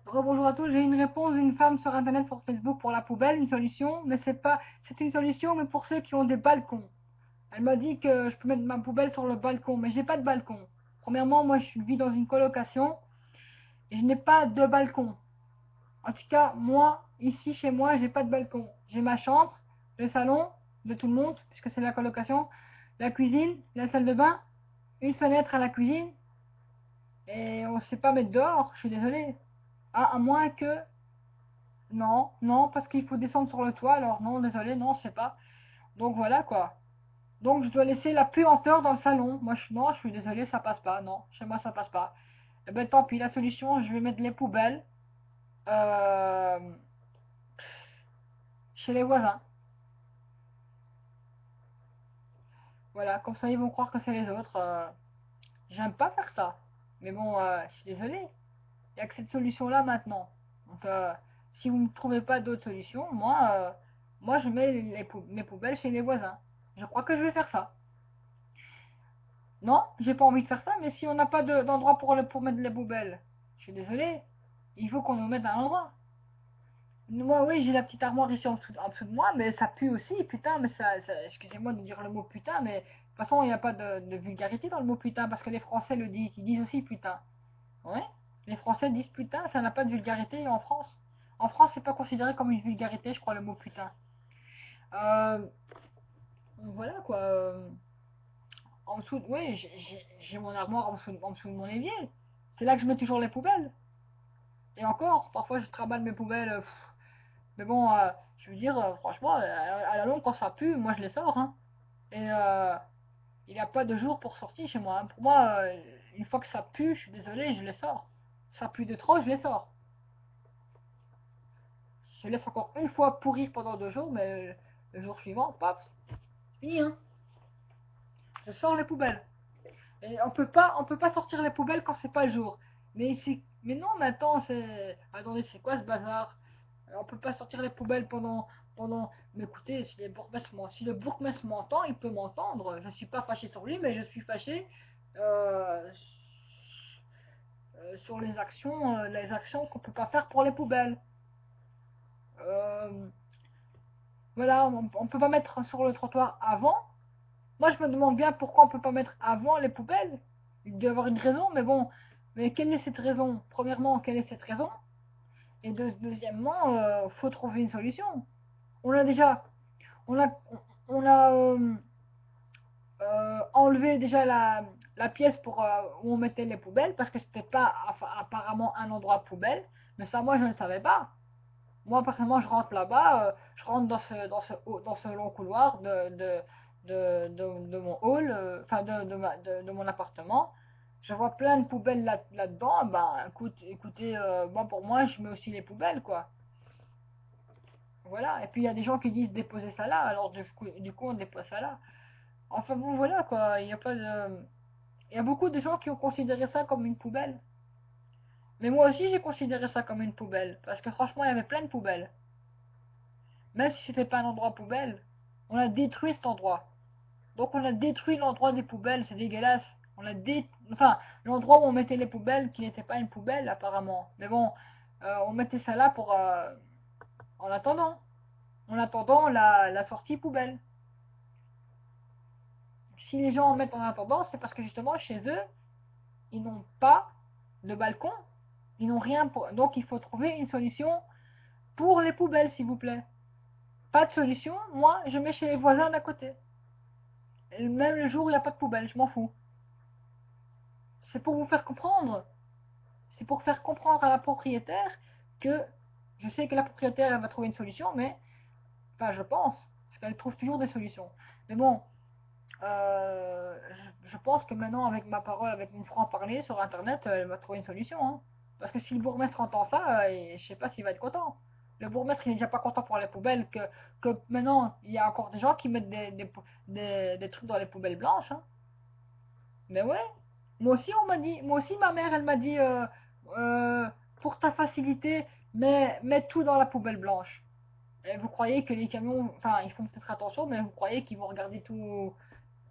Rebonjour à tous, j'ai une réponse d'une femme sur internet sur Facebook pour la poubelle, une solution, mais c'est pas, c'est une solution mais pour ceux qui ont des balcons. Elle m'a dit que je peux mettre ma poubelle sur le balcon, mais j'ai pas de balcon. Premièrement, moi je vis dans une colocation et je n'ai pas de balcon. En tout cas, moi, ici chez moi, j'ai pas de balcon. J'ai ma chambre, le salon de tout le monde, puisque c'est la colocation, la cuisine, la salle de bain, une fenêtre à la cuisine, et on ne sait pas mettre dehors, je suis désolée. Ah, à moins que non, non, parce qu'il faut descendre sur le toit, alors non, désolé, non, je sais pas. Donc voilà quoi. Donc je dois laisser la puanteur dans le salon. Moi, non, je suis désolé, ça passe pas. Non, chez moi, ça passe pas. Eh ben tant pis, la solution, je vais mettre les poubelles euh, chez les voisins. Voilà, comme ça, ils vont croire que c'est les autres. J'aime pas faire ça. Mais bon, je suis désolé. Il n'y a que cette solution-là maintenant. Donc, si vous ne trouvez pas d'autre solution, moi, je mets mes poubelles chez les voisins. Je crois que je vais faire ça. Non, j'ai pas envie de faire ça, mais si on n'a pas d'endroit pour mettre les poubelles, je suis désolé, il faut qu'on nous mette un endroit. Moi, oui, j'ai la petite armoire ici en dessous de moi, mais ça pue aussi, putain, mais excusez-moi de dire le mot putain, mais de toute façon, il n'y a pas de vulgarité dans le mot putain, parce que les Français le disent, ils disent aussi putain. Ouais, les Français disent putain, ça n'a pas de vulgarité en France. En France, c'est pas considéré comme une vulgarité, je crois, le mot putain. Euh, voilà quoi. En dessous, oui, j'ai mon armoire en dessous de mon évier. C'est là que je mets toujours les poubelles. Et encore, parfois je travaille mes poubelles. Mais bon, je veux dire, franchement, à la longue, quand ça pue, moi je les sors. Hein. Et il n'y a pas de jour pour sortir chez moi. Hein. Pour moi, une fois que ça pue, je suis désolé, je les sors. Ça pue de trop, je les sors. Je laisse encore une fois pourrir pendant 2 jours, mais le jour suivant, paf, c'est fini. Hein. Je sors les poubelles. Et on peut pas sortir les poubelles quand c'est pas le jour. Mais non, mais attends, attendez, c'est quoi ce bazar? On peut pas sortir les poubelles mais écoutez, si le bourgmestre m'entend, il peut m'entendre. Je suis pas fâché sur lui, mais je suis fâché euh, sur les actions qu'on peut pas faire pour les poubelles. Euh, voilà, on peut pas mettre sur le trottoir avant. Moi, je me demande bien pourquoi on peut pas mettre avant les poubelles. Il doit y avoir une raison, mais bon. Mais quelle est cette raison? Premièrement, quelle est cette raison? Et deuxièmement, faut trouver une solution. On a déjà, on a, on a enlevé déjà la pièce où on mettait les poubelles parce que c'était pas apparemment un endroit poubelle. Mais ça, moi, je ne savais pas. Moi, personnellement, je rentre là-bas, je rentre dans ce long couloir de mon hall, enfin de mon appartement. Je vois plein de poubelles là-dedans. Ben, écoutez, moi, pour moi, je mets aussi les poubelles, quoi. Voilà. Et puis, il y a des gens qui disent déposer ça là, alors du coup, on dépose ça là. Enfin, bon, voilà, quoi. Il y a pas de. Il y a beaucoup de gens qui ont considéré ça comme une poubelle. Mais moi aussi, j'ai considéré ça comme une poubelle. Parce que franchement, il y avait plein de poubelles. Même si c'était pas un endroit poubelle, on a détruit cet endroit. Donc on a détruit l'endroit des poubelles, c'est dégueulasse. Enfin, l'endroit où on mettait les poubelles, qui n'était pas une poubelle apparemment. Mais bon, on mettait ça là en attendant. En attendant la sortie poubelle. Si les gens en mettent en attendant, c'est parce que justement chez eux, ils n'ont pas de balcon. Ils n'ont rien pour. Donc il faut trouver une solution pour les poubelles, s'il vous plaît. Pas de solution, moi je mets chez les voisins d'à côté. Et même le jour où il n'y a pas de poubelle, je m'en fous. C'est pour vous faire comprendre. C'est pour faire comprendre à la propriétaire que je sais que la propriétaire elle va trouver une solution, mais enfin je pense, parce qu'elle trouve toujours des solutions. Mais bon, je pense que maintenant avec ma parole, avec une franc-parler sur internet, elle va trouver une solution. Hein. Parce que si le bourgmestre entend ça, je sais pas s'il va être content. Le bourgmestre il est déjà pas content pour les poubelles, que maintenant il y a encore des gens qui mettent des trucs dans les poubelles blanches. Hein. Mais ouais, moi aussi ma mère, elle m'a dit, euh, pour ta facilité, mets tout dans la poubelle blanche. Et vous croyez que les camions, enfin, ils font peut-être attention, mais vous croyez qu'ils vont regarder tout.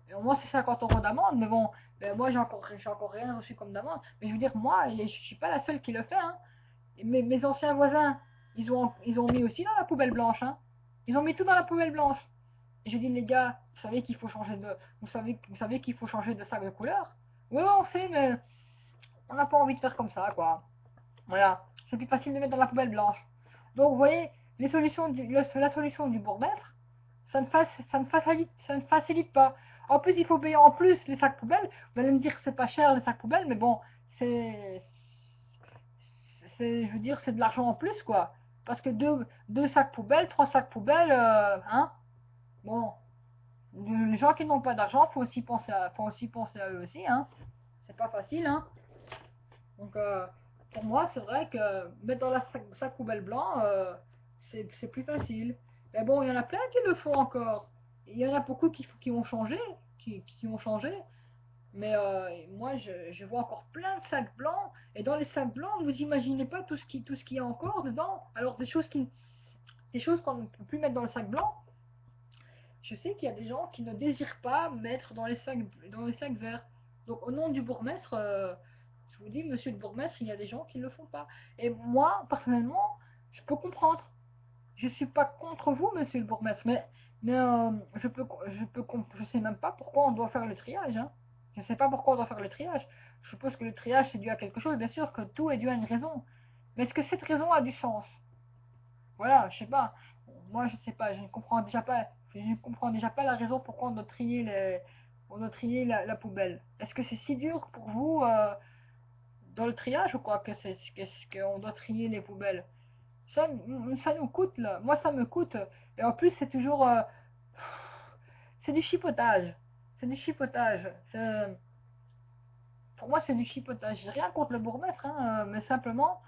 Et au moins, c'est 50 euros d'amende, mais bon, moi, j'ai encore rien reçu comme d'amende. Mais je veux dire, moi, je suis pas la seule qui le fait, hein. Mes anciens voisins, ils ont mis aussi dans la poubelle blanche, hein. Ils ont mis tout dans la poubelle blanche. Et je dis, les gars, vous savez qu'il faut changer de sac de couleur? Oui, on sait, mais on n'a pas envie de faire comme ça, quoi. Voilà, c'est plus facile de mettre dans la poubelle blanche. Donc, vous voyez, la solution du bourgmestre, ça ne facilite pas. En plus, il faut payer en plus les sacs poubelles. Vous allez me dire que c'est pas cher les sacs poubelles, mais bon, c'est, je veux dire, c'est de l'argent en plus, quoi. Parce que deux sacs poubelles, trois sacs poubelles, hein, bon, les gens qui n'ont pas d'argent, faut aussi penser à eux aussi, hein. C'est pas facile, hein. Donc, pour moi, c'est vrai que mettre dans la sac poubelle blanc, c'est plus facile. Mais bon, il y en a plein qui le font encore. Il y en a beaucoup qui ont changé, qui ont changé. Mais moi, je vois encore plein de sacs blancs. Et dans les sacs blancs, vous imaginez pas tout ce qu'il y a encore dedans. Alors, des choses qu'on ne peut plus mettre dans le sac blanc. Je sais qu'il y a des gens qui ne désirent pas mettre dans les sacs verts. Donc, au nom du bourgmestre, je vous dis, monsieur le bourgmestre, il y a des gens qui ne le font pas. Et moi, personnellement, je peux comprendre. Je suis pas contre vous, monsieur le bourgmestre, mais je sais même pas pourquoi on doit faire le triage, hein. Je sais pas pourquoi on doit faire le triage. Je suppose que le triage c'est dû à quelque chose, bien sûr que tout est dû à une raison. Mais est-ce que cette raison a du sens? Voilà, je sais pas. Moi, je sais pas. Je ne comprends déjà pas la raison pourquoi on doit trier la poubelle. Est-ce que c'est si dur pour vous dans le triage ou quoi qu'on doit trier les poubelles? Ça, ça nous coûte là. Moi, ça me coûte. Et en plus, c'est toujours, c'est du chipotage. C'est du chipotage. Pour moi, c'est du chipotage. J'ai rien contre le bourgmestre, hein, mais simplement,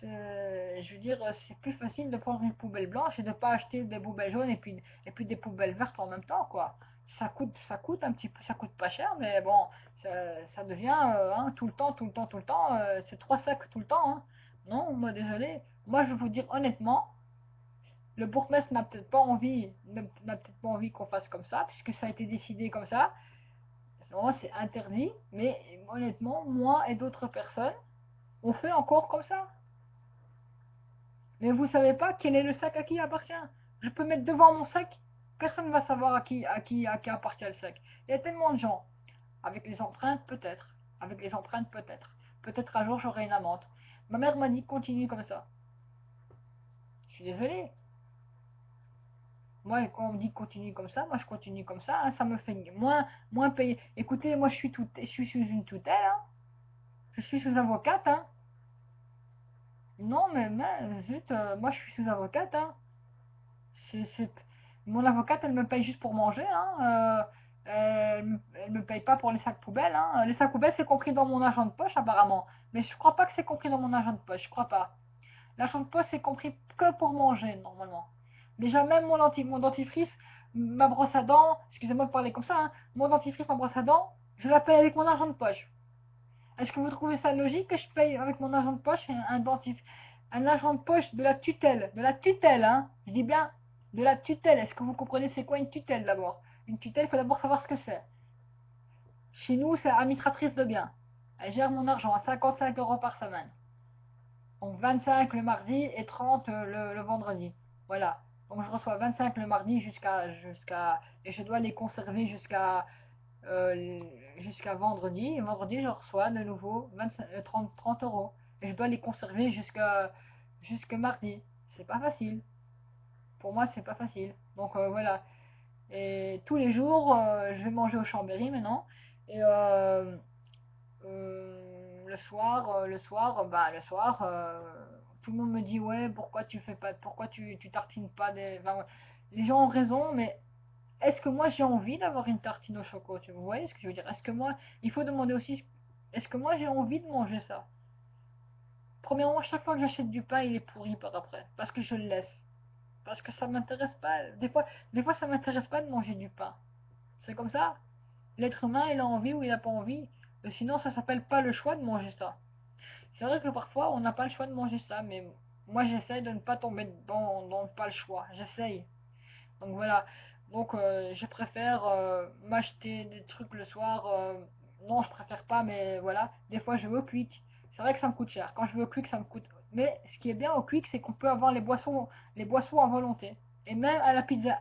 je veux dire, c'est plus facile de prendre une poubelle blanche et de pas acheter des poubelles jaunes et puis des poubelles vertes en même temps, quoi. Ça coûte un petit peu, ça coûte pas cher, mais bon, ça, ça devient hein, tout le temps, tout le temps, tout le temps. C'est trois sacs tout le temps, hein. Non, moi désolé. Moi, je vais vous dire honnêtement, le bourgmestre n'a peut-être pas envie qu'on fasse comme ça, puisque ça a été décidé comme ça. Non, c'est interdit, mais honnêtement, moi et d'autres personnes, on fait encore comme ça. Mais vous savez pas quel est le sac à qui appartient. Je peux mettre devant mon sac, personne ne va savoir à qui appartient le sac. Il y a tellement de gens. Avec les empreintes, peut-être. Avec les empreintes, peut-être. Peut-être un jour j'aurai une amende. Ma mère m'a dit continue comme ça. Je suis désolé. Moi, quand on me dit continue comme ça, moi je continue comme ça, hein, ça me fait moins payer. Écoutez, moi je suis sous une tutelle, hein. Je suis sous avocate, hein. Non, mais zut, moi je suis sous avocate, hein. C'est, c'est- Mon avocate, elle me paye juste pour manger, hein. Elle me paye pas pour les sacs poubelles, hein. Les sacs poubelles, c'est compris dans mon argent de poche, apparemment. Mais je crois pas que c'est compris dans mon argent de poche, je crois pas. L'argent de poche, c'est compris que pour manger, normalement. Déjà, même mon dentifrice, ma brosse à dents, excusez-moi de parler comme ça, hein, mon dentifrice, ma brosse à dents, je la paye avec mon argent de poche. Est-ce que vous trouvez ça logique que je paye avec mon argent de poche un argent de poche de la tutelle, hein? Je dis bien de la tutelle. Est-ce que vous comprenez c'est quoi une tutelle d'abord? Une tutelle, il faut d'abord savoir ce que c'est. Chez nous, c'est administratrice de biens. Elle gère mon argent à 55 € par semaine. Donc 25 le mardi et 30 le vendredi. Voilà. Donc je reçois 25 le mardi et je dois les conserver euh, jusqu'à vendredi. Et vendredi, je reçois de nouveau 30 euros. Et je dois les conserver jusqu'à mardi. C'est pas facile. Pour moi, c'est pas facile. Donc voilà. Et tous les jours, je vais manger au Chambéry maintenant. Et le soir, tout le monde me dit ouais, pourquoi tu tartines pas des. Enfin, ouais. Les gens ont raison, mais est-ce que moi j'ai envie d'avoir une tartine au chocolat? Vous voyez ce que je veux dire? Il faut demander aussi, est-ce que moi j'ai envie de manger ça? Premièrement, chaque fois que j'achète du pain, il est pourri par après, parce que je le laisse, parce que ça m'intéresse pas. Des fois ça m'intéresse pas de manger du pain. C'est comme ça. L'être humain, il a envie ou il a pas envie. Sinon, ça s'appelle pas le choix de manger ça. C'est vrai que parfois, on n'a pas le choix de manger ça, mais moi, j'essaye de ne pas tomber dans le pas le choix. J'essaye. Donc voilà. Donc je préfère m'acheter des trucs le soir. Non, je préfère pas, mais voilà. Des fois, je vais au Quick. C'est vrai que ça me coûte cher. Quand je vais au Quick, ça me coûte. Mais ce qui est bien au Quick, c'est qu'on peut avoir les boissons à volonté. Et même à la Pizza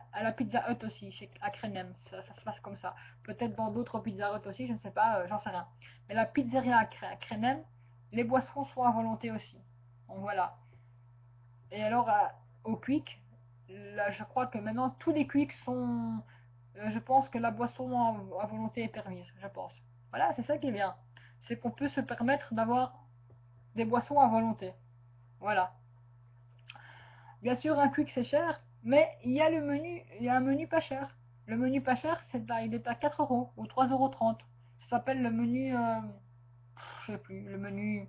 Hut aussi, à Crenem, ça se passe comme ça. Peut-être dans d'autres Pizza Hut aussi, je ne sais pas, j'en sais rien. Mais la pizzeria à Crenem, les boissons sont à volonté aussi. Donc voilà. Et alors, au Quick, là, je crois que maintenant tous les Quicks sont. Je pense que la boisson à volonté est permise, je pense. Voilà, c'est ça qui est bien. C'est qu'on peut se permettre d'avoir des boissons à volonté. Voilà. Bien sûr, un quick c'est cher, mais il y a un menu pas cher. Le menu pas cher, il est à 4 euros ou 3,30 €. Ça s'appelle le menu, je sais plus, le menu,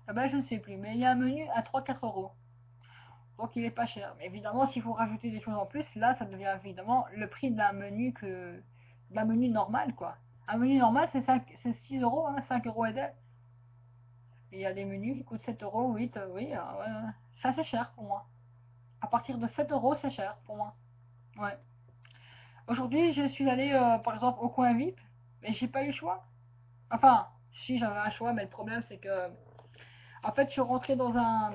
ah ben, je ne sais plus, mais il y a un menu à 3-4 €. Donc il est pas cher. Mais évidemment, s'il faut rajouter des choses en plus, là, ça devient évidemment le prix d'un menu normal, quoi. Un menu normal, c'est 6 euros, hein, 5 euros et des. Et il y a des menus qui coûtent 7 euros, 8, oui, ouais. Ça c'est cher pour moi. À partir de 7 euros, c'est cher pour moi. Ouais. Aujourd'hui, je suis allé par exemple au coin VIP, mais j'ai pas eu le choix. Enfin, si j'avais un choix, mais le problème c'est que, en fait, je suis rentré dans,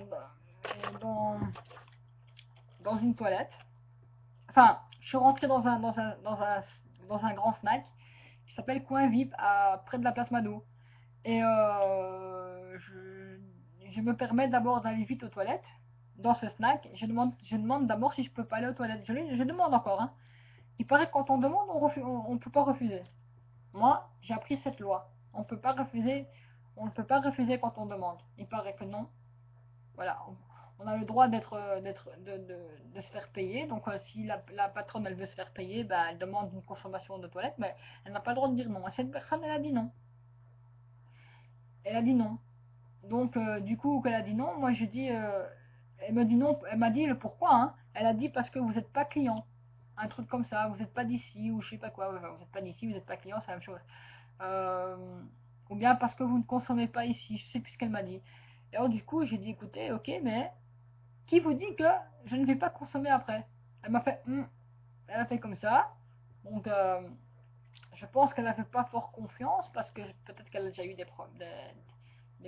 dans une toilette. Enfin, je suis rentré dans un grand snack qui s'appelle Coin VIP près de la place Mado. Et je me permets d'abord d'aller vite aux toilettes. Dans ce snack, je demande d'abord si je peux pas aller aux toilettes. Je demande encore, hein. Il paraît que quand on demande, on peut pas refuser. Moi, j'ai appris cette loi. On ne peut pas refuser quand on demande. Il paraît que non. Voilà, on a le droit de se faire payer. Donc, si la patronne elle veut se faire payer, bah, elle demande une consommation de toilette, mais elle n'a pas le droit de dire non. Et cette personne, elle a dit non. Elle a dit non. Donc, du coup, qu'elle a dit non, moi je dis, elle me dit non, elle m'a dit le pourquoi, hein. Elle a dit parce que vous n'êtes pas client. Un truc comme ça, vous n'êtes pas d'ici, ou je sais pas quoi, enfin, vous n'êtes pas d'ici, vous n'êtes pas client, c'est la même chose. Euh, ou bien parce que vous ne consommez pas ici, je sais plus ce qu'elle m'a dit. Et alors, du coup, j'ai dit, écoutez, ok, mais qui vous dit que je ne vais pas consommer après? Elle m'a fait, elle a fait comme ça. Donc, je pense qu'elle n'avait pas fort confiance parce que peut-être qu'elle a déjà eu des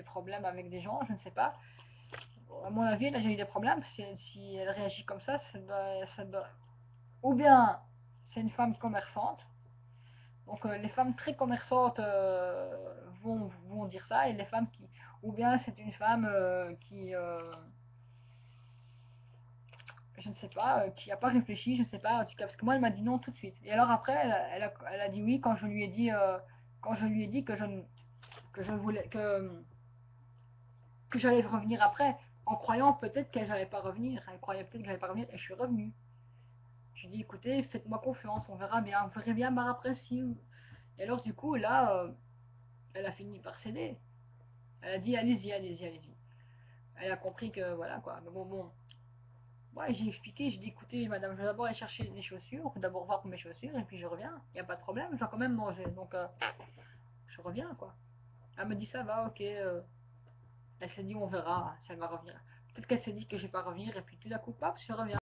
problèmes avec des gens, je ne sais pas. À mon avis, elle a déjà eu des problèmes. Si elle réagit comme ça doit. Ou bien c'est une femme commerçante. Donc les femmes très commerçantes vont dire ça et les femmes qui. Ou bien c'est une femme qui. Je ne sais pas, qui n'a pas réfléchi, je ne sais pas, en tout cas, parce que moi elle m'a dit non tout de suite. Et alors après, elle a dit oui quand je lui ai dit, que que je voulais, que j'allais revenir après, en croyant peut-être qu'elle n'allait pas revenir. Elle croyait peut-être que j'allais pas revenir et je suis revenu. Je dis écoutez, faites-moi confiance, on verra bien, on verra bien par après si. Et alors du coup là, elle a fini par céder. Elle a dit allez-y, allez-y, allez-y. Elle a compris que voilà quoi. Mais bon. Ouais, j'ai expliqué, j'ai dit écoutez madame, je vais d'abord aller chercher des chaussures, d'abord voir pour mes chaussures et puis je reviens. Il n'y a pas de problème, je dois quand même manger. Donc je reviens quoi. Elle me dit ça va, ok. Elle s'est dit on verra si elle va revenir. Peut-être qu'elle s'est dit que je vais pas revenir et puis tout d'un coup, paf, je reviens.